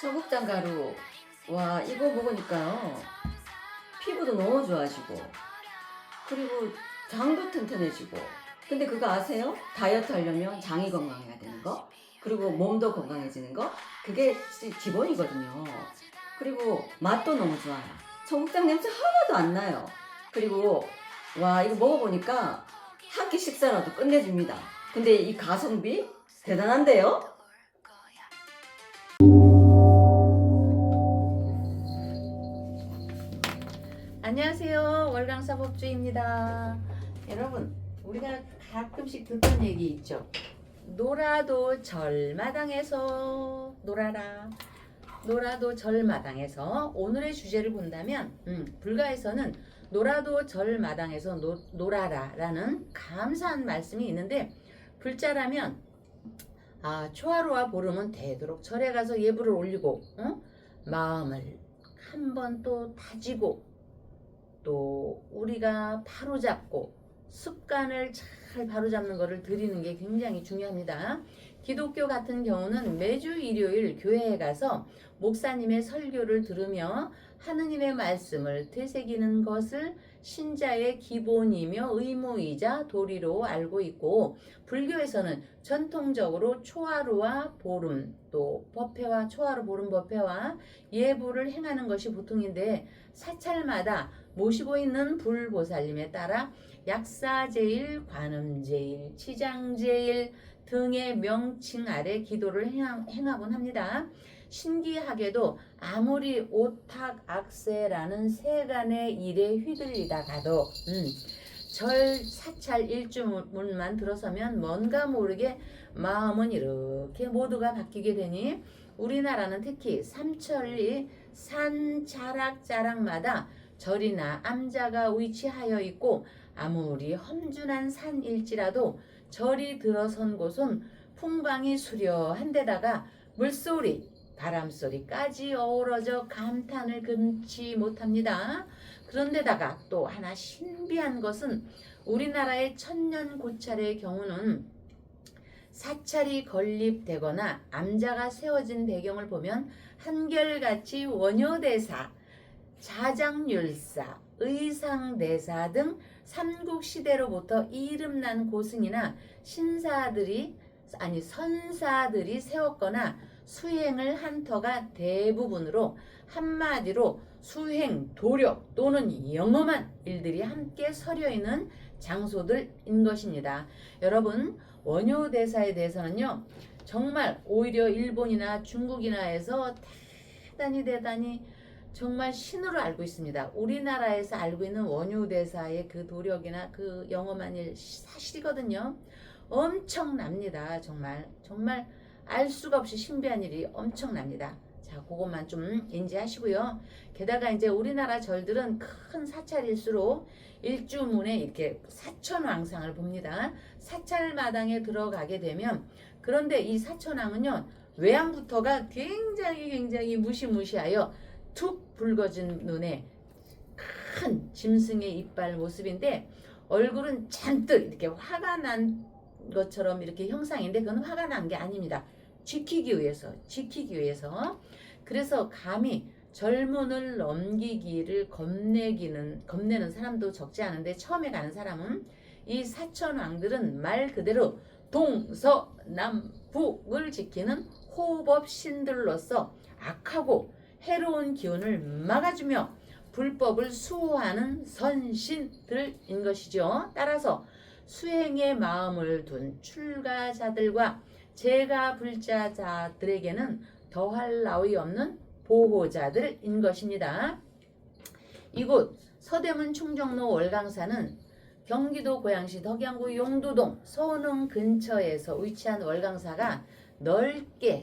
청국장 가루. 와, 이거 먹으니까요. 피부도 너무 좋아지고, 그리고 장도 튼튼해지고. 근데 그거 아세요? 다이어트 하려면 장이 건강해야 되는 거, 그리고 몸도 건강해지는 거. 그게 기본이거든요. 그리고 맛도 너무 좋아요. 청국장 냄새 하나도 안 나요. 그리고 와, 이거 먹어보니까 한 끼 식사라도 끝내줍니다. 근데 이 가성비 대단한데요? 안녕하세요. 월강사법주의입니다. 여러분, 우리가 가끔씩 듣던 얘기 있죠. 놀아도 절마당에서 놀아라. 놀아도 절마당에서. 오늘의 주제를 본다면 불가에서는 놀아도 절마당에서 놀아라 라는 감사한 말씀이 있는데, 불자라면 초하루와 보름은 되도록 절에 가서 예불을 올리고 마음을 한번 또 다지고, 또 우리가 바로잡고 습관을 잘 바로잡는 것을 드리는 게 굉장히 중요합니다. 기독교 같은 경우는 매주 일요일 교회에 가서 목사님의 설교를 들으며 하느님의 말씀을 되새기는 것을 신자의 기본이며 의무이자 도리로 알고 있고, 불교에서는 전통적으로 초하루와 보름, 또 법회와 초하루 보름 법회와 예불을 행하는 것이 보통인데, 사찰마다 모시고 있는 불보살님에 따라 약사제일, 관음제일, 치장제일 등의 명칭 아래 기도를 행하곤 합니다. 신기하게도 아무리 오탁악세라는 세간의 일에 휘둘리다가도 절 사찰 일주문만 들어서면 뭔가 모르게 마음은 이렇게 모두가 바뀌게 되니, 우리나라는 특히 삼천리 산 자락자락마다 절이나 암자가 위치하여 있고, 아무리 험준한 산일지라도 절이 들어선 곳은 풍광이 수려한 데다가 물소리, 바람소리까지 어우러져 감탄을 금치 못합니다. 그런데다가 또 하나 신비한 것은, 우리나라의 천년고찰의 경우는 사찰이 건립되거나 암자가 세워진 배경을 보면 한결같이 원효대사, 자장율사, 의상대사 등 삼국시대로부터 이름난 고승이나 선사들이 세웠거나 수행을 한 터가 대부분으로, 한마디로 수행, 도력 또는 영험한 일들이 함께 서려있는 장소들인 것입니다. 여러분, 원효대사에 대해서는요, 정말 오히려 일본이나 중국이나에서 대단히 정말 신으로 알고 있습니다. 우리나라에서 알고 있는 원효대사의 그 도력이나 그 영험한 일 사실이거든요. 엄청납니다. 정말 알 수가 없이 신비한 일이 엄청납니다. 자, 그것만 좀 인지하시고요. 게다가 이제 우리나라 절들은 큰 사찰일수록 일주문에 이렇게 사천왕상을 봅니다. 사찰마당에 들어가게 되면, 그런데 이 사천왕은요, 외양부터가 굉장히 무시무시하여 툭 붉어진 눈에 큰 짐승의 이빨 모습인데, 얼굴은 잔뜩 이렇게 화가 난 것처럼 이렇게 형상인데, 그건 화가 난 게 아닙니다. 지키기 위해서. 그래서 감히 절문을 넘기기를 겁내는 사람도 적지 않은데, 처음에 가는 사람은, 이 사천왕들은 말 그대로 동서남북을 지키는 호법신들로서 악하고 해로운 기운을 막아주며 불법을 수호하는 선신들인 것이죠. 따라서 수행의 마음을 둔 출가자들과 재가 불자자들에게는 더할 나위 없는 보호자들인 것입니다. 이곳 서대문 충정로 월강사는 경기도 고양시 덕양구 용두동 서운흥 근처에서 위치한 월강사가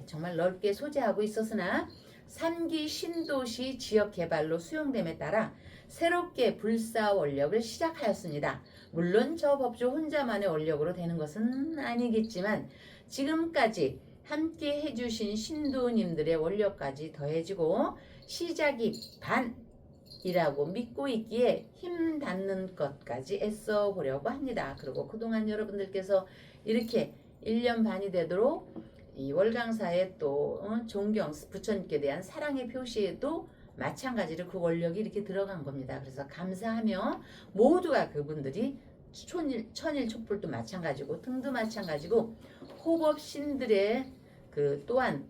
정말 넓게 소재하고 있었으나, 3기 신도시 지역개발로 수용됨에 따라 새롭게 불사 원력을 시작하였습니다. 물론 저 법조 혼자만의 원력으로 되는 것은 아니겠지만, 지금까지 함께 해주신 신도님들의 원력까지 더해지고 시작이 반이라고 믿고 있기에 힘 닿는 것까지 애써 보려고 합니다. 그리고 그동안 여러분들께서 이렇게 1년 반이 되도록 이 월강사의 또 존경, 부처님께 대한 사랑의 표시에도 마찬가지로 그 원력이 이렇게 들어간 겁니다. 그래서 감사하며 모두가 그분들이 천일 촛불도 마찬가지고 등도 마찬가지고 호법신들의 그 또한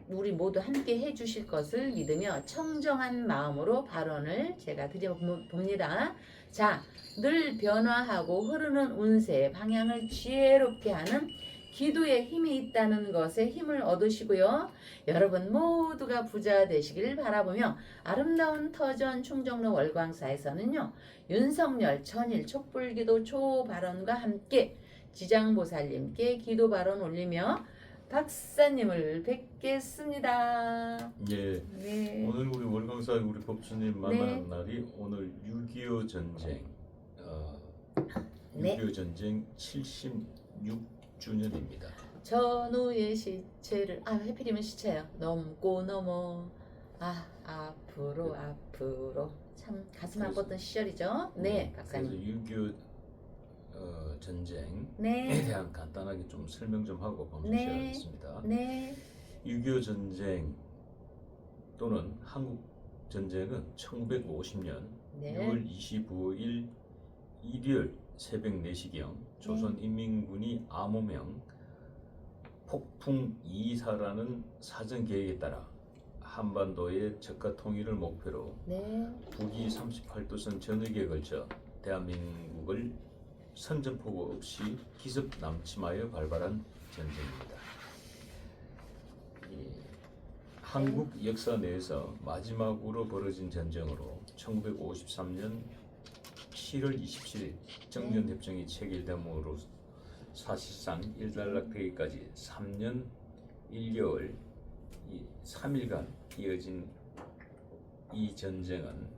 우리 모두 함께 해주실 것을 믿으며 청정한 마음으로 발언을 제가 드려봅니다. 자, 늘 변화하고 흐르는 운세의 방향을 지혜롭게 하는 기도에 힘이 있다는 것에 힘을 얻으시고요. 여러분 모두가 부자 되시길 바라보며 아름다운 터전 충정로 월광사에서는요. 윤석열 천일 촛불기도 초발언과 함께 지장보살님께 기도 발언 올리며 박사님을 뵙겠습니다. 예. 네. 오늘 우리 월광사 우리 법주님 만나는 날이 오늘 6.25 전쟁, 네. 6.25 전쟁 76주년입니다. 전우의 시체를 해필이면 시체요. 넘고 넘어 앞으로 참 가슴 아팠던 시절이죠. 네, 박사님. 그래서 6.25 전쟁에 네. 대한 간단하게 좀 설명 좀 하고 방송 네. 시작하겠습니다. 네. 6.25 전쟁 또는 한국 전쟁은 1950년 네. 6월 25일 일요일 새벽 4시경 조선인민군이 암호명 폭풍 2사라는 사전 계획에 따라 한반도의 적가 통일을 목표로 네. 북위 38도선 전역에 걸쳐 대한민국을 선전포고 없이 기습 남침하여 발발한 전쟁입니다. 한국 역사 내에서 마지막으로 벌어진 전쟁으로 1953년 7월 27일 정전협정이 체결됨으로 사실상 일단락되기까지 3년 1개월 3일간 이어진 이 전쟁은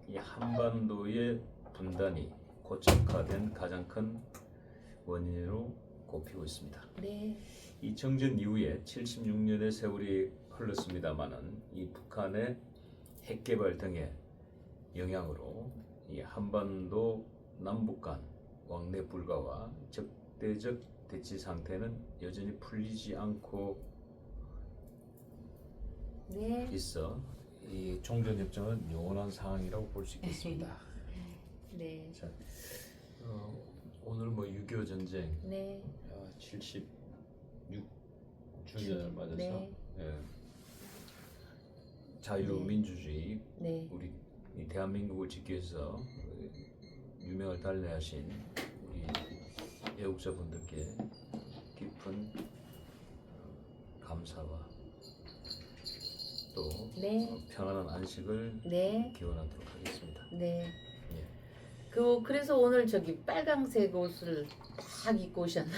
이 한반도의 분단이 고착화된 가장 큰 원인으로 꼽히고 있습니다. 네. 이 정전 이후에 76년의 세월이 흘렀습니다마는 이 북한의 핵 개발 등의 영향으로 이 한반도 남북 간 왕래 불가와 적대적 대치 상태는 여전히 풀리지 않고 네. 있어 이 종전 협정은 영원한 상황이라고 볼 수 있겠습니다. 네. 자, 오늘 뭐 6.25 전쟁 네. 76주년을 맞아서 네. 예, 자유민주주의 네. 우리 이 대한민국을 지키기 위해서 유명을 달리하신 우리 애국자분들께 깊은 감사와 또 네. 평안한 안식을 네. 기원하도록 하겠습니다. 네. 예. 그래서 오늘 저기 빨강색 옷을 딱 입고 오셨나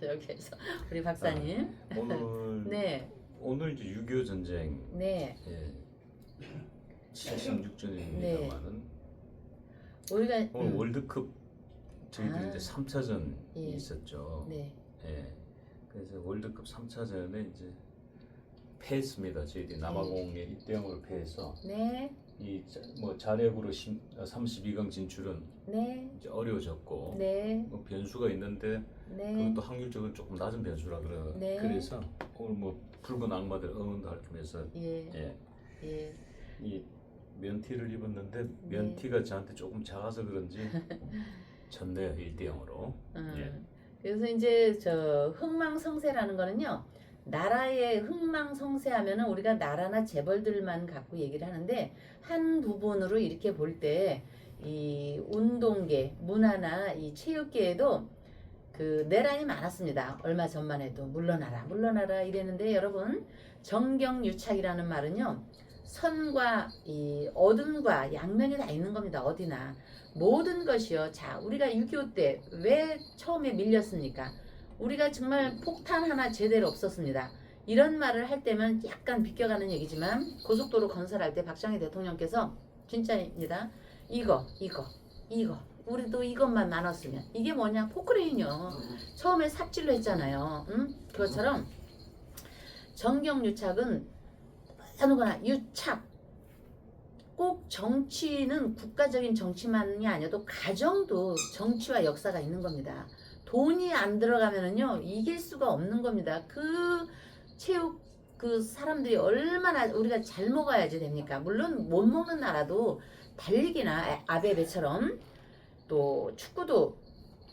여기에서 우리 박사님. 오늘 네. 오늘 이제 6.25 전쟁 네. 76주년입니다만은 우리가 오늘 월드컵 저희들이 아. 이제 3차전이 예. 있었죠. 네. 예. 그래서 월드컵 3차전에 이제 패했습니다. 저희들이 남아공에 1대0으로 패해서 네. 뭐 자력으로 32강 진출은 네. 이제 어려워졌고 네. 뭐 변수가 있는데 네. 그것도 확률적으로 조금 낮은 변수라 네. 그래서 오늘 뭐 붉은 악마들 응원도 할 겸해서 예. 예. 예. 이 면티를 입었는데 면티가 저한테 조금 작아서 그런지 졌네요. 1대0으로. 예. 그래서 이제 저 흥망성쇠라는 거는요. 나라의 흥망성쇠하면은 우리가 나라나 재벌들만 갖고 얘기를 하는데 한 부분으로 이렇게 볼 때 이 운동계, 문화나 이 체육계에도 그 내란이 많았습니다. 얼마 전만 해도 물러나라 이랬는데 여러분 정경유착이라는 말은요. 선과 이 어둠과 양면이 다 있는 겁니다. 어디나 모든 것이요. 자, 우리가 6.25 때 왜 처음에 밀렸습니까? 우리가 정말 폭탄 하나 제대로 없었습니다. 이런 말을 할 때면 약간 비껴가는 얘기지만 고속도로 건설할 때 박정희 대통령께서 진짜입니다. 이거 우리도 이것만 나눴으면 이게 뭐냐? 포크레인이요. 처음에 삽질로 했잖아요. 그것처럼 정경유착은 어느 거나 유착 꼭 정치는 국가적인 정치만이 아니어도 가정도 정치와 역사가 있는 겁니다. 돈이 안 들어가면은요 이길 수가 없는 겁니다. 그 체육 그 사람들이 얼마나 우리가 잘 먹어야지 됩니까? 물론 못 먹는 나라도 달리기나 아베베처럼 또 축구도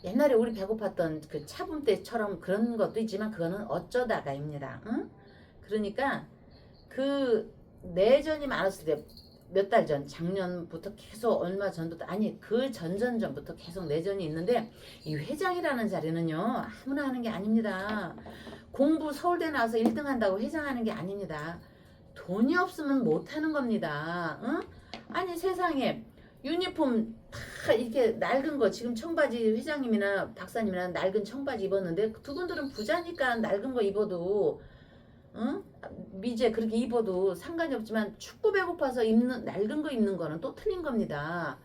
옛날에 우리 배고팠던 그 차붐 때처럼 그런 것도 있지만 그거는 어쩌다가입니다. 응? 그러니까 그 내전이 많았을 때 몇 달 전, 작년부터 계속 얼마 전부터 아니 그 전전전부터 계속 내전이 있는데 이 회장이라는 자리는요 아무나 하는 게 아닙니다. 공부 서울대 나와서 1등 한다고 회장하는 게 아닙니다. 돈이 없으면 못 하는 겁니다. 응? 아니 세상에 유니폼 다 이렇게 낡은 거 지금 청바지 회장님이나 박사님이나 낡은 청바지 입었는데 두 분들은 부자니까 낡은 거 입어도 응? 미제 그렇게 입어도 상관이 없지만 춥고 배고파서 입는 낡은 거 입는 거는 또 틀린 겁니다.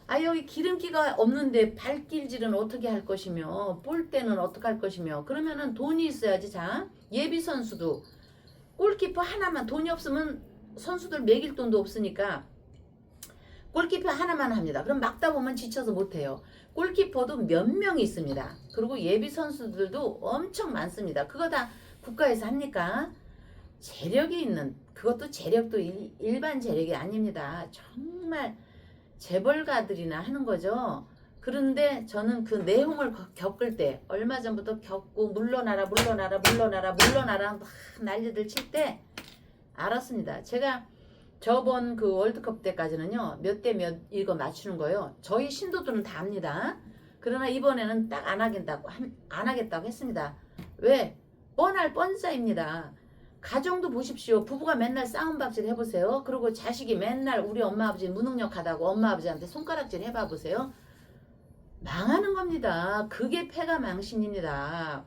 아 여기 기름기가 없는데 발길질은 어떻게 할 것이며 볼 때는 어떻게 할 것이며 그러면은 돈이 있어야지. 자 예비 선수도 골키퍼 하나만 돈이 없으면 선수들 먹일 돈도 없으니까 골키퍼 하나만 합니다. 그럼 막다 보면 지쳐서 못해요. 골키퍼도 몇 명이 있습니다. 그리고 예비 선수들도 엄청 많습니다. 그거 다 국가에서 합니까? 재력이 있는 그것도 재력도 일반 재력이 아닙니다. 정말 재벌가들이나 하는 거죠. 그런데 저는 그 내용을 겪을 때 얼마 전부터 겪고 물러나라 막 난리들 칠 때 알았습니다. 제가 저번 그 월드컵 때까지는요 몇 대 몇 이거 맞추는 거예요. 저희 신도들은 다 압니다. 그러나 이번에는 딱 안 하겠다고 했습니다. 왜? 뻔할 뻔싸입니다. 가정도 보십시오. 부부가 맨날 싸움박질 해보세요. 그리고 자식이 맨날 우리 엄마 아버지 무능력하다고 엄마 아버지한테 손가락질 해봐 보세요. 망하는 겁니다. 그게 패가 망신입니다.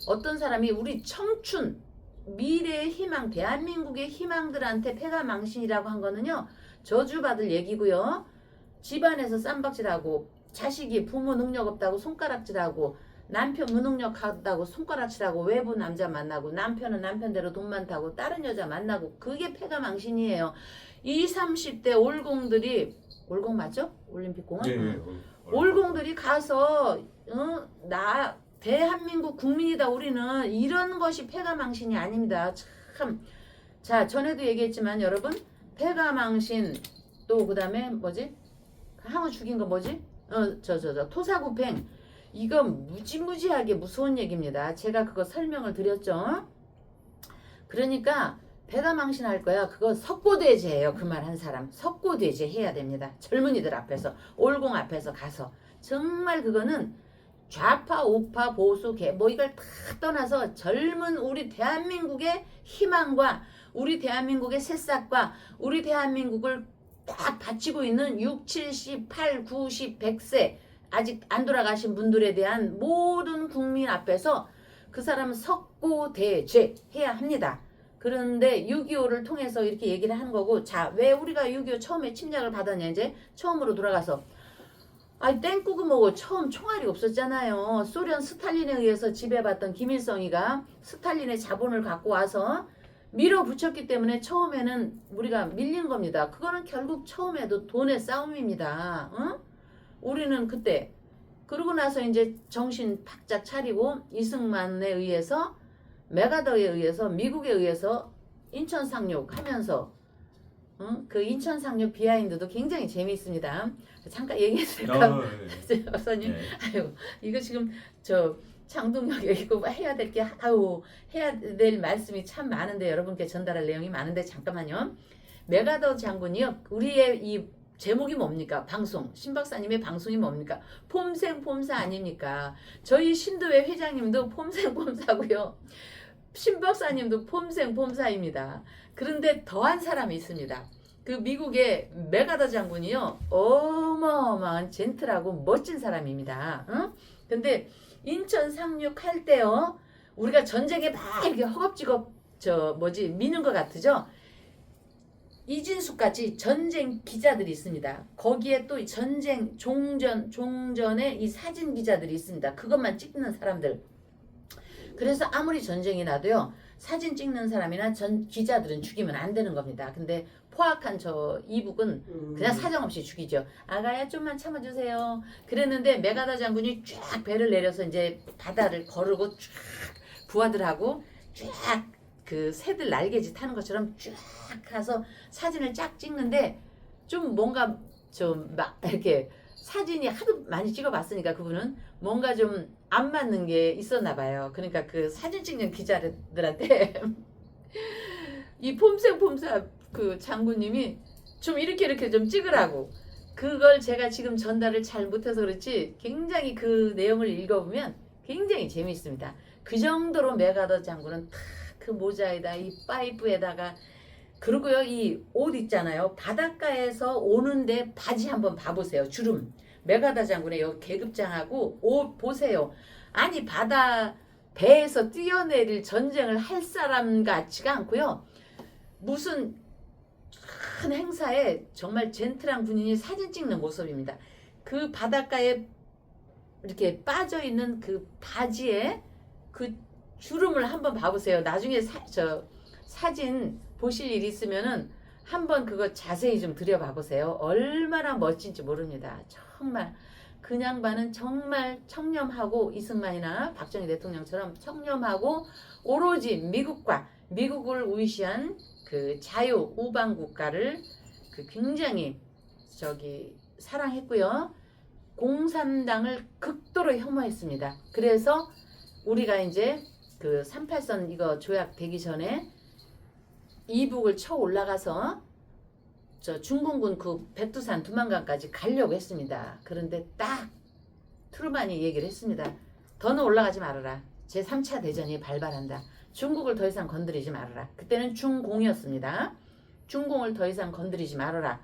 어떤 사람이 우리 청춘 미래의 희망 대한민국의 희망들한테 패가 망신이라고 한 거는요 저주받을 얘기고요. 집안에서 쌈박질하고 자식이 부모 능력 없다고 손가락질하고 남편 무능력하다고 손가락질하고 외부 남자 만나고 남편은 남편대로 돈 많다고 다른 여자 만나고 그게 패가 망신이에요. 20, 30대 올공들이 올공 맞죠? 올림픽공원? 예. 올공들이 가서 나 대한민국 국민이다 우리는 이런 것이 패가 망신이 아닙니다. 참. 자 전에도 얘기했지만 여러분 패가 망신 또 그 다음에 뭐지? 항우 죽인 거 뭐지? 토사구팽 이건 무지무지하게 무서운 얘기입니다. 제가 그거 설명을 드렸죠. 그러니까 배가 망신할 거야. 그거 석고대죄예요. 그 말 한 사람. 석고대죄 해야 됩니다. 젊은이들 앞에서 올공 앞에서 가서 정말 그거는 좌파 우파 보수 개 뭐 이걸 다 떠나서 젊은 우리 대한민국의 희망과 우리 대한민국의 새싹과 우리 대한민국을 딱 바치고 있는 6, 70, 8, 90, 100세 아직 안 돌아가신 분들에 대한 모든 국민 앞에서 그 사람은 석고대죄 해야 합니다. 그런데 6.25를 통해서 이렇게 얘기를 하는 거고 자 왜 우리가 6.25 처음에 침략을 받았냐 이제 처음으로 돌아가서 아니 땡꾸고 뭐고 처음 총알이 없었잖아요. 소련 스탈린에 의해서 지배받던 김일성이가 스탈린의 자본을 갖고 와서 밀어붙였기 때문에 처음에는 우리가 밀린 겁니다. 그거는 결국 처음에도 돈의 싸움입니다. 응? 우리는 그때 그러고 나서 이제 정신 바짝 차리고 이승만에 의해서 메가더에 의해서 미국에 의해서 인천 상륙하면서 그 인천 상륙 비하인드도 굉장히 재미있습니다. 잠깐 얘기했을까? 박사님, 네. 아유 이거 지금 저 장동혁 얘기고 해야 될 게 아유 해야 될 말씀이 참 많은데 여러분께 전달할 내용이 많은데 잠깐만요. 메가더 장군이요 우리의 이 제목이 뭡니까? 방송. 신 박사님의 방송이 뭡니까? 폼생폼사 아닙니까? 저희 신도회 회장님도 폼생폼사고요. 신 박사님도 폼생폼사입니다. 그런데 더한 사람이 있습니다. 그 미국의 메가더 장군이요. 어마어마한 젠틀하고 멋진 사람입니다. 응? 근데 인천 상륙할 때요. 우리가 전쟁에 막 이렇게 허겁지겁 미는 것 같으죠? 이진숙 같이 전쟁 기자들이 있습니다. 거기에 또 전쟁 종전의 이 사진 기자들이 있습니다. 그것만 찍는 사람들. 그래서 아무리 전쟁이 나도요. 사진 찍는 사람이나 전 기자들은 죽이면 안 되는 겁니다. 근데 포악한 저 이북은 그냥 사정없이 죽이죠. 아가야 좀만 참아주세요. 그랬는데 메가더 장군이 쫙 배를 내려서 이제 바다를 거르고 쫙 부하들하고 쫙 그 새들 날개짓 타는 것처럼 쫙 가서 사진을 쫙 찍는데 좀 뭔가 좀 막 이렇게 사진이 하도 많이 찍어봤으니까 그분은 뭔가 좀 안 맞는 게 있었나 봐요. 그러니까 그 사진 찍는 기자들한테 이 폼생폼사 그 장군님이 좀 이렇게 좀 찍으라고. 그걸 제가 지금 전달을 잘 못해서 그렇지 굉장히 그 내용을 읽어보면 굉장히 재미있습니다. 그 정도로 메가더 장군은 탁 그 모자에다 이 파이프에다가 그리고요 이 옷 있잖아요. 바닷가에서 오는데 바지 한번 봐보세요. 주름. 메가더 장군의 여기 계급장하고 옷 보세요. 아니 바다 배에서 뛰어내릴 전쟁을 할 사람 같지가 않고요. 무슨 큰 행사에 정말 젠틀한 군인이 사진 찍는 모습입니다. 그 바닷가에 이렇게 빠져있는 그 바지에 그 주름을 한번 봐보세요. 나중에 사진 보실 일 있으면은 한번 그거 자세히 좀 들여봐보세요. 얼마나 멋진지 모릅니다. 정말 그 양반은 정말 청렴하고 이승만이나 박정희 대통령처럼 청렴하고 오로지 미국을 위시한 그 자유 우방 국가를 그 굉장히 사랑했고요. 공산당을 극도로 혐오했습니다. 그래서 우리가 이제 그 38선 이거 조약되기 전에 이북을 쳐 올라가서 저 중공군 그 백두산 두만강까지 가려고 했습니다. 그런데 딱 트루만이 얘기를 했습니다. 더는 올라가지 말아라. 제3차 대전이 발발한다. 중국을 더 이상 건드리지 말아라. 그때는 중공이었습니다. 중공을 더 이상 건드리지 말아라.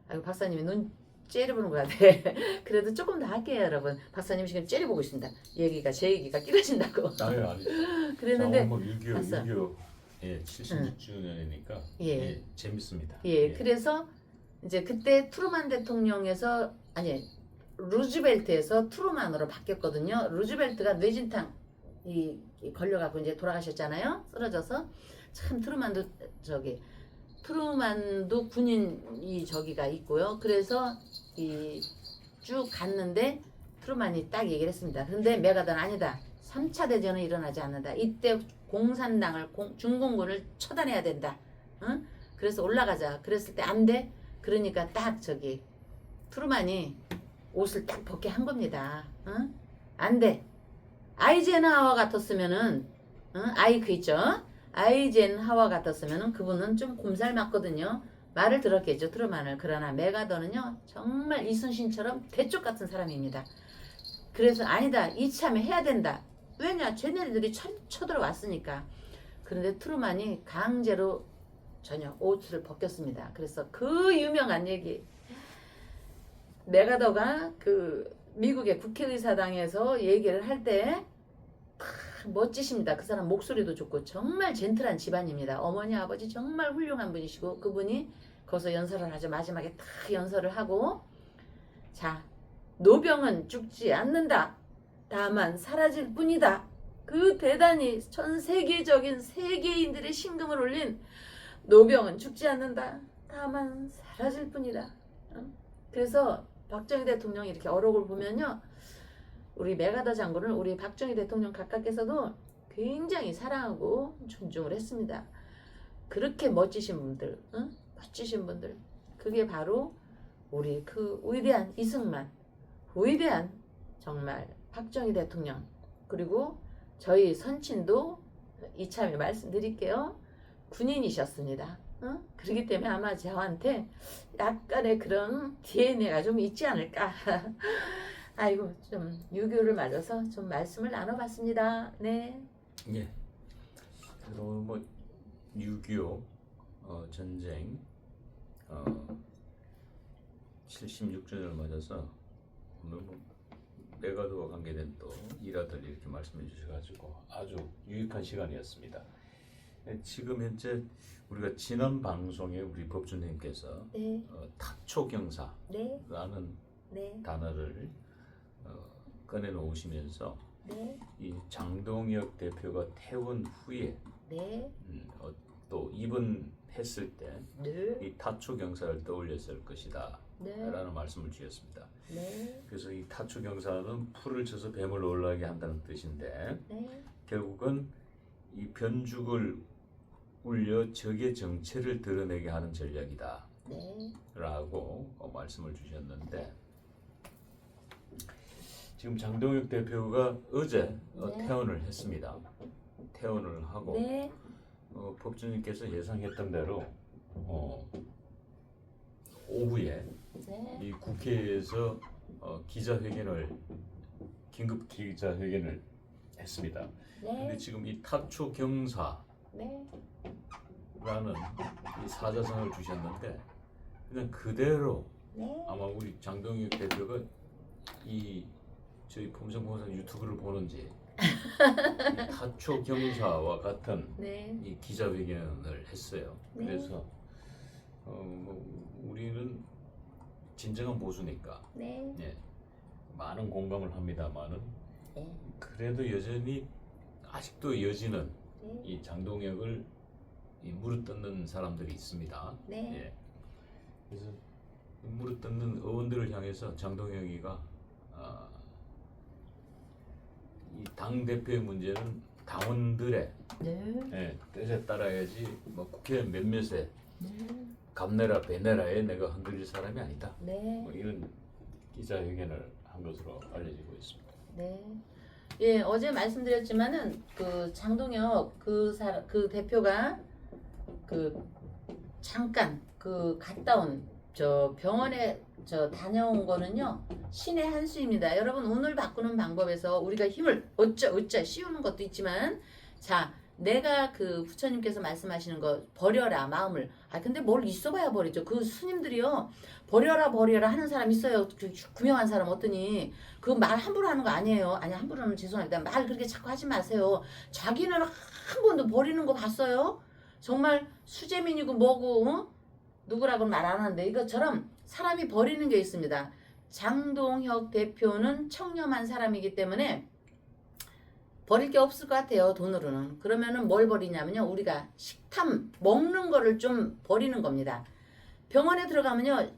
아이고 박사님이 눈 째려보는 것 같아. 그래도 조금 더 할게요 여러분. 박사님이 지금 째려보고 있습니다. 제 얘기가 끼러진다고. 아니죠. 그랬는데 뭐 6.25 봤어. 6.25 예, 76주년이니까 예. 재밌습니다. 예, 그래서 이제 그때 트루만 대통령에서 아니 루즈벨트에서 트루만으로 바뀌었거든요. 루즈벨트가 뇌진탕 이 걸려갖고 이제 돌아가셨잖아요. 쓰러져서 참 트루만도 군인이 저기가 있고요. 그래서 이 쭉 갔는데 트루만이 딱 얘기를 했습니다. 근데 메가더는 아니다. 3차 대전은 일어나지 않는다. 이때 공산당을 중공군을 처단해야 된다. 응? 그래서 올라가자. 그랬을 때 안 돼. 그러니까 딱 트루만이 옷을 딱 벗게 한 겁니다. 응? 안 돼. 아이젠하워 같았으면은 아이크 있죠? 아이젠하워 같았으면은 그분은 좀 곰살 맞거든요. 말을 들었겠죠. 트루만을. 그러나 메가더는요. 정말 이순신처럼 대쪽 같은 사람입니다. 그래서 아니다. 이참에 해야 된다. 왜냐? 쟤네들이 쳐들어왔으니까. 그런데 트루만이 강제로 전혀 옷을 벗겼습니다. 그래서 그 유명한 얘기. 메가더가 그 미국의 국회의사당에서 얘기를 할 때 멋지십니다. 그 사람 목소리도 좋고 정말 젠틀한 집안입니다. 어머니 아버지 정말 훌륭한 분이시고 그분이 거기서 연설을 하죠. 마지막에 다 연설을 하고 자 노병은 죽지 않는다. 다만 사라질 뿐이다. 그 대단히 전 세계적인 세계인들의 심금을 올린 노병은 죽지 않는다. 다만 사라질 뿐이다. 그래서 박정희 대통령이 이렇게 어록을 보면요. 우리 메가더 장군을 우리 박정희 대통령 각각께서도 굉장히 사랑하고 존중을 했습니다. 그렇게 멋지신 분들, 멋지신 분들. 그게 바로 우리 그 위대한 이승만, 위대한 정말 박정희 대통령, 그리고 저희 선친도 이참에 말씀드릴게요. 군인이셨습니다. 그렇기 때문에 아마 저한테 약간의 그런 DNA가 좀 있지 않을까. 아이고 좀 유교를 맞아서 좀 말씀을 나눠봤습니다. 네. 예. 그리고 뭐 6.25 전쟁 76주년을 맞아서 오늘 뭐 메가더와 관계된 또 일화들 이렇게 말씀해 주셔가지고 아주 유익한 시간이었습니다. 지금 현재 우리가 지난 방송에 우리 법주님께서 네. 타초경사라는 네. 단어를 꺼내놓으시면서 네. 이 장동혁 대표가 퇴원 후에 네. 또 입원했을 때 네. 이 타초 경사를 떠올렸을 것이다 네. 라는 말씀을 주셨습니다. 네. 그래서 이 타초 경사는 풀을 쳐서 뱀을 올라가게 한다는 뜻인데 네. 결국은 이 변죽을 울려 적의 정체를 드러내게 하는 전략이다 네. 라고 말씀을 주셨는데, 지금 장동혁 대표가 어제 네. 퇴원을 했습니다. 퇴원을 하고 네. 법주님께서 예상했던 대로 오후에 네. 이 국회에서 긴급 기자회견을 했습니다. 근데 네. 지금 이 타초 경사라는 네. 이 사자성을 주셨는데 그냥 그대로 네. 아마 우리 장동혁 대표가 이 저희 pom성봉사 유튜브를 보는지 이 타초 경사와 같은 네. 이 기자회견을 했어요. 네. 그래서 우리는 진정한 보수니까 네. 예, 많은 공감을 합니다만은 네. 그래도 여전히 아직도 여지는 네. 이 장동혁을 무릇뜯는 사람들이 있습니다. 네. 예. 그래서 이 무릇뜯는 의원들을 향해서 장동혁이가 이 당 대표의 문제는 당원들의 네. 뜻에 따라야지 뭐 국회의원 몇몇에 네. 감내라 배내라에 내가 흔들릴 사람이 아니다. 네. 뭐 이런 기자회견을 한 것으로 알려지고 있습니다. 네. 예, 어제 말씀드렸지만은 그 장동혁 그 대표가 그 잠깐 그 갔다 온 저 병원에 다녀온 거는요 신의 한 수입니다. 여러분 오늘 바꾸는 방법에서 우리가 힘을 어쩌 씌우는 것도 있지만 자 내가 그 부처님께서 말씀하시는 거 버려라 마음을 근데 뭘 있어봐야 버리죠. 그 스님들이요 버려라 하는 사람 있어요. 그 구명한 사람 어떠니 그 말 함부로 하는 거 아니에요. 아니 함부로 하면 죄송합니다. 말 그렇게 자꾸 하지 마세요. 자기는 한 번도 버리는 거 봤어요? 정말 수재민이고 뭐고 누구라고는 말 안 하는데 이것처럼 사람이 버리는 게 있습니다. 장동혁 대표는 청렴한 사람이기 때문에 버릴 게 없을 것 같아요. 돈으로는. 그러면은 뭘 버리냐면요. 우리가 식탐 먹는 거를 좀 버리는 겁니다. 병원에 들어가면요.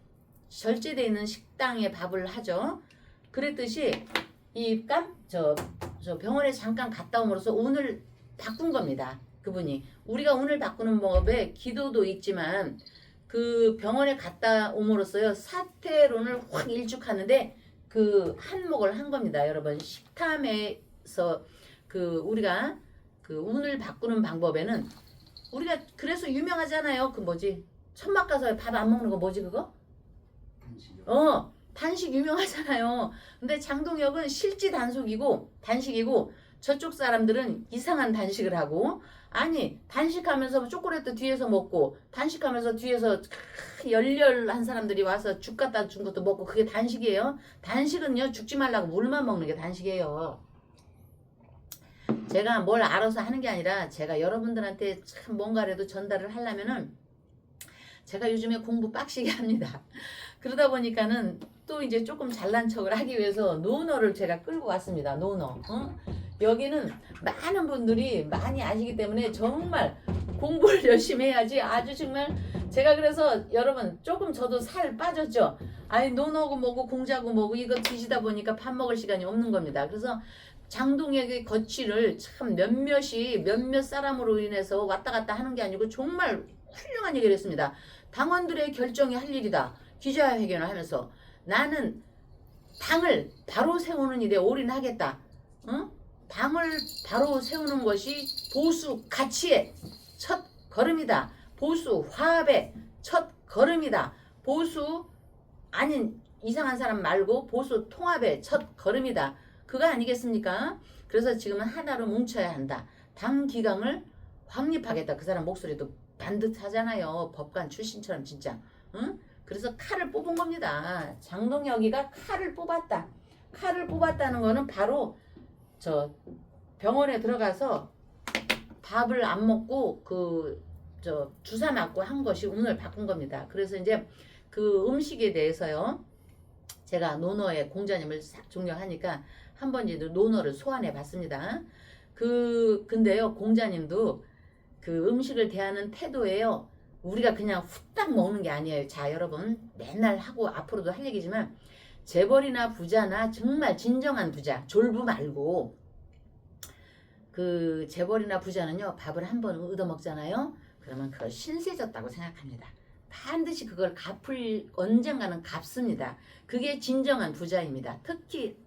절제되어 있는 식당에 밥을 하죠. 그랬듯이 저 병원에 잠깐 갔다 옴으로써 운을 바꾼 겁니다. 그분이. 우리가 운을 바꾸는 법에 기도도 있지만 그 병원에 갔다 옴으로써요. 사태론을 확 일축하는데 그 한몫을 한 겁니다. 여러분 식탐에서 우리가 그 운을 바꾸는 방법에는 우리가 그래서 유명하잖아요. 그 뭐지? 천막 가서 밥 안 먹는 거 뭐지 그거? 단식 유명하잖아요. 근데 장동혁은 실지 단식이고 저쪽 사람들은 이상한 단식을 하고 아니 단식하면서 초콜릿도 뒤에서 먹고 단식하면서 뒤에서 열렬한 사람들이 와서 죽 갖다 준 것도 먹고 그게 단식이에요. 단식은요 죽지 말라고 물만 먹는 게 단식이에요. 제가 뭘 알아서 하는 게 아니라 제가 여러분들한테 참 뭔가라도 전달을 하려면은 제가 요즘에 공부 빡시게 합니다. 그러다 보니까는 또 이제 조금 잘난 척을 하기 위해서 노너를 제가 끌고 왔습니다. 노너. 여기는 많은 분들이 많이 아시기 때문에 정말 공부를 열심히 해야지 아주 정말 제가 그래서 여러분 조금 저도 살 빠졌죠. 아니 노너고 뭐고 공자고 뭐고 이거 뒤지다 보니까 밥 먹을 시간이 없는 겁니다. 그래서 장동혁의 거취를 참 몇몇 사람으로 인해서 왔다 갔다 하는 게 아니고 정말 훌륭한 얘기를 했습니다. 당원들의 결정이 할 일이다. 기자회견을 하면서 나는 당을 바로 세우는 일에 올인하겠다. 당을 바로 세우는 것이 보수 가치의 첫 걸음이다. 보수 화합의 첫 걸음이다. 보수 아닌 이상한 사람 말고 보수 통합의 첫 걸음이다. 그거 아니겠습니까? 그래서 지금은 하나로 뭉쳐야 한다. 당 기강을 확립하겠다. 그 사람 목소리도 반듯하잖아요. 법관 출신처럼 진짜. 응? 그래서 칼을 뽑은 겁니다. 장동혁이가 칼을 뽑았다. 칼을 뽑았다는 거는 바로 저 병원에 들어가서 밥을 안 먹고 주사 맞고 한 것이 운을 바꾼 겁니다. 그래서 이제 그 음식에 대해서요. 제가 노너의 공자님을 존경하니까 한번 이제 노너를 소환해 봤습니다. 근데요 공자님도 그 음식을 대하는 태도예요. 우리가 그냥 후딱 먹는 게 아니에요. 자, 여러분 맨날 하고 앞으로도 할 얘기지만 재벌이나 부자나 정말 진정한 부자, 졸부 말고 그 재벌이나 부자는요 밥을 한 번 얻어 먹잖아요. 그러면 그걸 신세졌다고 생각합니다. 반드시 그걸 언젠가는 갚습니다. 그게 진정한 부자입니다. 특히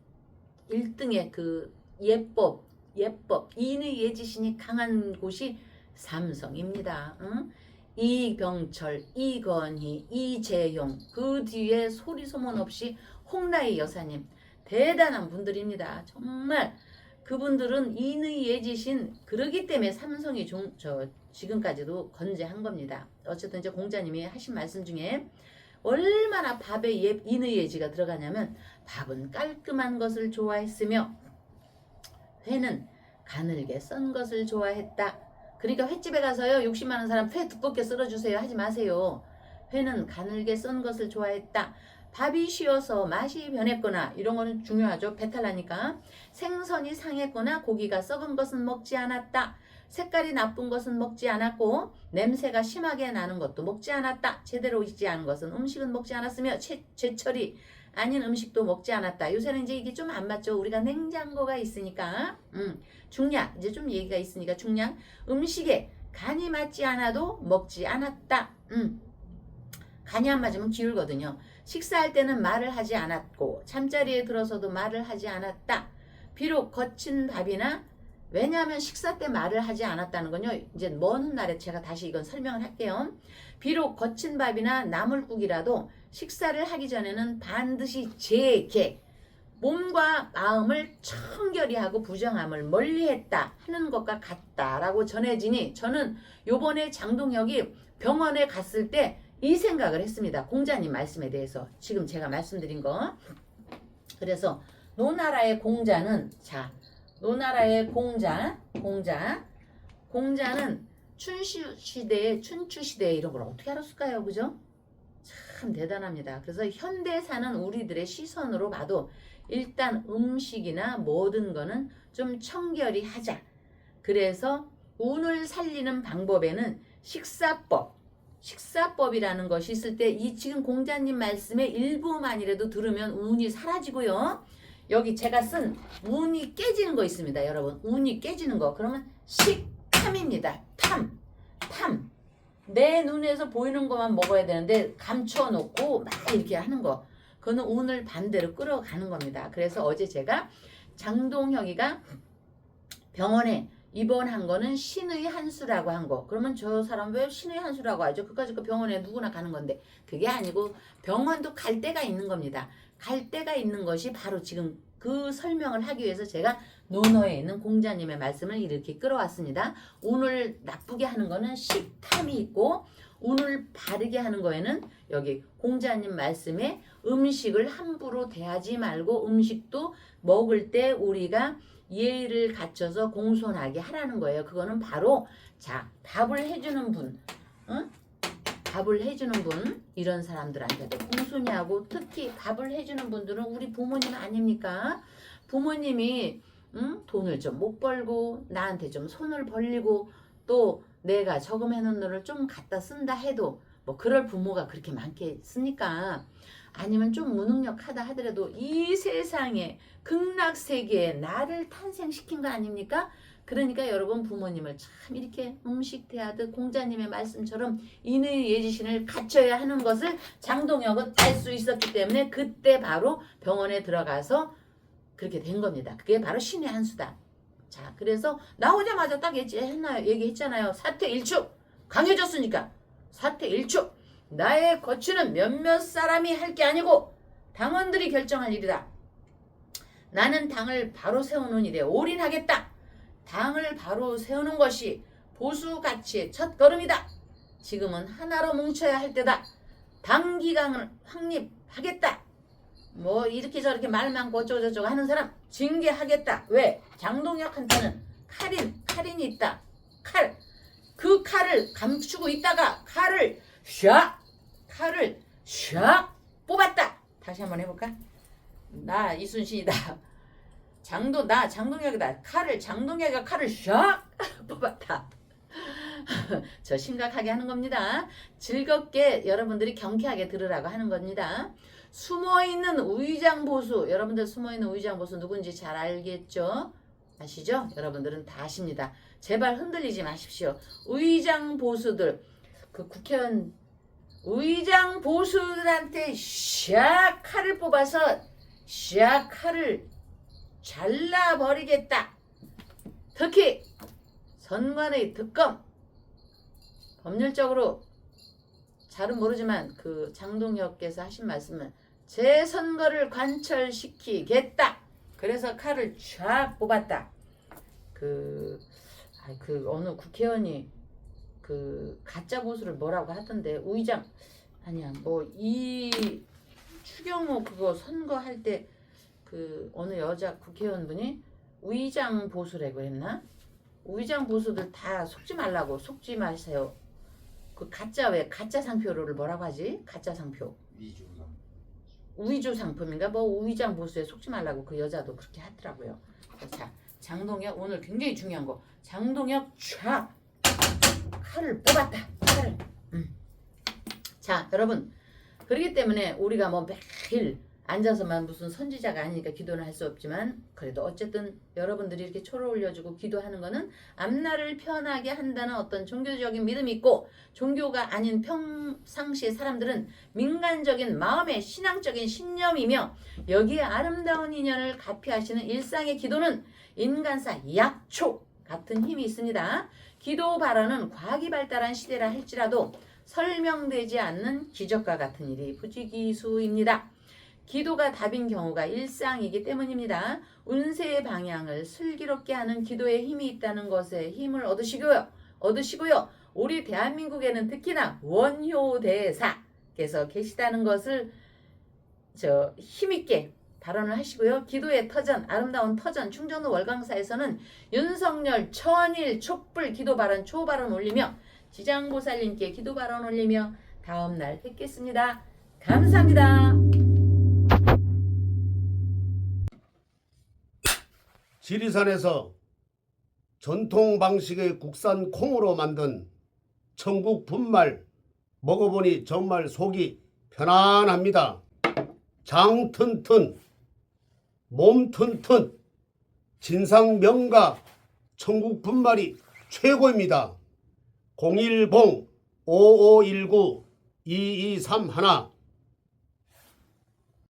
1등의 그 예법 인의 예지신이 강한 곳이 삼성입니다. 응? 이병철, 이건희, 이재용, 그 뒤에 소리 소문 없이 홍라희 여사님, 대단한 분들입니다. 정말 그분들은 인의 예지신, 그러기 때문에 삼성이 지금까지도 건재한 겁니다. 어쨌든 이제 공자님이 하신 말씀 중에 얼마나 밥에 인의 예지가 들어가냐면, 밥은 깔끔한 것을 좋아했으며 회는 가늘게 썬 것을 좋아했다. 그러니까 횟집에 가서요, 욕심 많은 사람 회 두껍게 썰어주세요 하지 마세요. 회는 가늘게 썬 것을 좋아했다. 밥이 쉬어서 맛이 변했거나, 이런 거는 중요하죠. 배탈 나니까. 생선이 상했거나 고기가 썩은 것은 먹지 않았다. 색깔이 나쁜 것은 먹지 않았고 냄새가 심하게 나는 것도 먹지 않았다. 제대로 익지 않은 것은 음식은 먹지 않았으며 제철이 아닌 음식도 먹지 않았다. 요새는 이제 이게 좀 안 맞죠. 우리가 냉장고가 있으니까. 중량, 이제 좀 얘기가 있으니까 중량. 음식에 간이 맞지 않아도 먹지 않았다. 간이 안 맞으면 기울거든요. 식사할 때는 말을 하지 않았고 잠자리에 들어서도 말을 하지 않았다. 비록 거친 밥이나, 왜냐하면 식사 때 말을 하지 않았다는 건요, 이제 먼 훗날에 제가 다시 이건 설명을 할게요. 비록 거친 밥이나 나물국이라도 식사를 하기 전에는 반드시 재개, 몸과 마음을 청결히 하고 부정함을 멀리했다 하는 것과 같다라고 전해지니, 저는 요번에 장동혁이 병원에 갔을 때 이 생각을 했습니다. 공자님 말씀에 대해서 지금 제가 말씀드린 거. 그래서 노나라의 공자는, 자, 노나라의 공자는 춘추시대에 이런 걸 어떻게 알았을까요? 그죠? 참 대단합니다. 그래서 현대 사는 우리들의 시선으로 봐도 일단 음식이나 모든 거는 좀 청결히 하자. 그래서 운을 살리는 방법에는 식사법이라는 것이 있을 때, 이 지금 공자님 말씀의 일부만이라도 들으면 운이 사라지고요. 여기 제가 쓴 운이 깨지는 거 있습니다. 여러분, 운이 깨지는 거. 그러면 식탐입니다. 탐. 내 눈에서 보이는 것만 먹어야 되는데 감춰놓고 막 이렇게 하는 거. 그거는 운을 반대로 끌어가는 겁니다. 그래서 어제 제가 장동혁이가 병원에 입원한 거는 신의 한 수라고 한 거. 그러면 저 사람 왜 신의 한 수라고 하죠? 그까짓 거 병원에 누구나 가는 건데. 그게 아니고 병원도 갈 때가 있는 겁니다. 갈 때가 있는 것이 바로 지금 그 설명을 하기 위해서 제가 논어에 있는 공자님의 말씀을 이렇게 끌어왔습니다. 운을 나쁘게 하는 거는 식탐이 있고, 운을 바르게 하는 거에는 여기 공자님 말씀에 음식을 함부로 대하지 말고, 음식도 먹을 때 우리가 예의를 갖춰서 공손하게 하라는 거예요. 그거는 바로, 자, 밥을 해주는 분, 이런 사람들한테도 공손히 하고, 특히 밥을 해주는 분들은 우리 부모님 아닙니까? 부모님이 돈을 좀 못 벌고 나한테 좀 손을 벌리고, 또 내가 저금해놓은 돈을 좀 갖다 쓴다 해도 뭐 그럴 부모가 그렇게 많겠습니까? 아니면 좀 무능력하다 하더라도 이 세상에 극락세계에 나를 탄생시킨 거 아닙니까? 그러니까 여러분, 부모님을 참 이렇게 음식 대하듯 공자님의 말씀처럼 인의 예지신을 갖춰야 하는 것을 장동혁은 알 수 있었기 때문에 그때 바로 병원에 들어가서 그렇게 된 겁니다. 그게 바로 신의 한 수다. 자, 그래서 나오자마자 딱 얘기했잖아요. 사퇴일축. 강해졌으니까 사퇴일축. 나의 거취는 몇몇 사람이 할 게 아니고 당원들이 결정할 일이다. 나는 당을 바로 세우는 일에 올인하겠다. 당을 바로 세우는 것이 보수가치의 첫 걸음이다. 지금은 하나로 뭉쳐야 할 때다. 당기강을 확립하겠다. 뭐 이렇게 저렇게 말 많고 어쩌고저쩌고 하는 사람 징계하겠다. 왜? 장동혁한테는 칼인이 있다. 칼. 그 칼을 감추고 있다가 칼을 샥 뽑았다. 다시 한번 해볼까? 나 이순신이다. 장동혁이다. 장동혁이가 칼을 샥 뽑았다. 저 심각하게 하는 겁니다. 즐겁게 여러분들이 경쾌하게 들으라고 하는 겁니다. 숨어있는 우의장보수, 여러분들 숨어있는 우의장보수 누군지 잘 알겠죠? 아시죠? 여러분들은 다 아십니다. 제발 흔들리지 마십시오. 우의장보수들, 그 국회의원 우의장보수들한테 샥 칼을 뽑아서 샥 칼을 잘라버리겠다. 특히 선관의 특검, 법률적으로 잘은 모르지만 그 장동혁께서 하신 말씀은 재선거를 관철시키겠다. 그래서 칼을 쫙 뽑았다. 그 어느 국회의원이 그 가짜 보수를 뭐라고 하던데, 우의장 아니야 뭐 이 추경호 그거 선거할 때 그 어느 여자 국회의원분이 우의장 보수라고 했나? 우의장 보수들 다 속지 말라고, 속지 마세요. 그 가짜, 왜 가짜 상표를 뭐라고 하지? 가짜 상표. 우의주 상품인가 뭐, 우의장 보수에 속지 말라고 그 여자도 그렇게 하더라고요. 자, 장동혁 오늘 굉장히 중요한 거. 장동혁 촥 칼을 뽑았다. 칼을. 자, 여러분, 그렇기 때문에 우리가 뭐 매일 앉아서만 무슨 선지자가 아니니까 기도는 할 수 없지만, 그래도 어쨌든 여러분들이 이렇게 초를 올려주고 기도하는 거는 앞날을 편하게 한다는 어떤 종교적인 믿음이 있고, 종교가 아닌 평상시의 사람들은 민간적인 마음의 신앙적인 신념이며, 여기에 아름다운 인연을 가피하시는 일상의 기도는 인간사 약초 같은 힘이 있습니다. 기도 발언은 과학이 발달한 시대라 할지라도 설명되지 않는 기적과 같은 일이 부지기수입니다. 기도가 답인 경우가 일상이기 때문입니다. 운세의 방향을 슬기롭게 하는 기도에 힘이 있다는 것에 힘을 얻으시고요. 우리 대한민국에는 특히나 원효대사께서 계시다는 것을 힘있게 발언을 하시고요. 기도의 터전, 아름다운 터전 충정도 월광사에서는 윤석열 천일 촛불 기도 발언 초발언 올리며, 지장보살님께 기도 발언 올리며 다음날 뵙겠습니다. 감사합니다. 지리산에서 전통 방식의 국산 콩으로 만든 천국 분말 먹어보니 정말 속이 편안합니다. 장 튼튼, 몸 튼튼, 진상 명가 천국 분말이 최고입니다. 010-5519-2231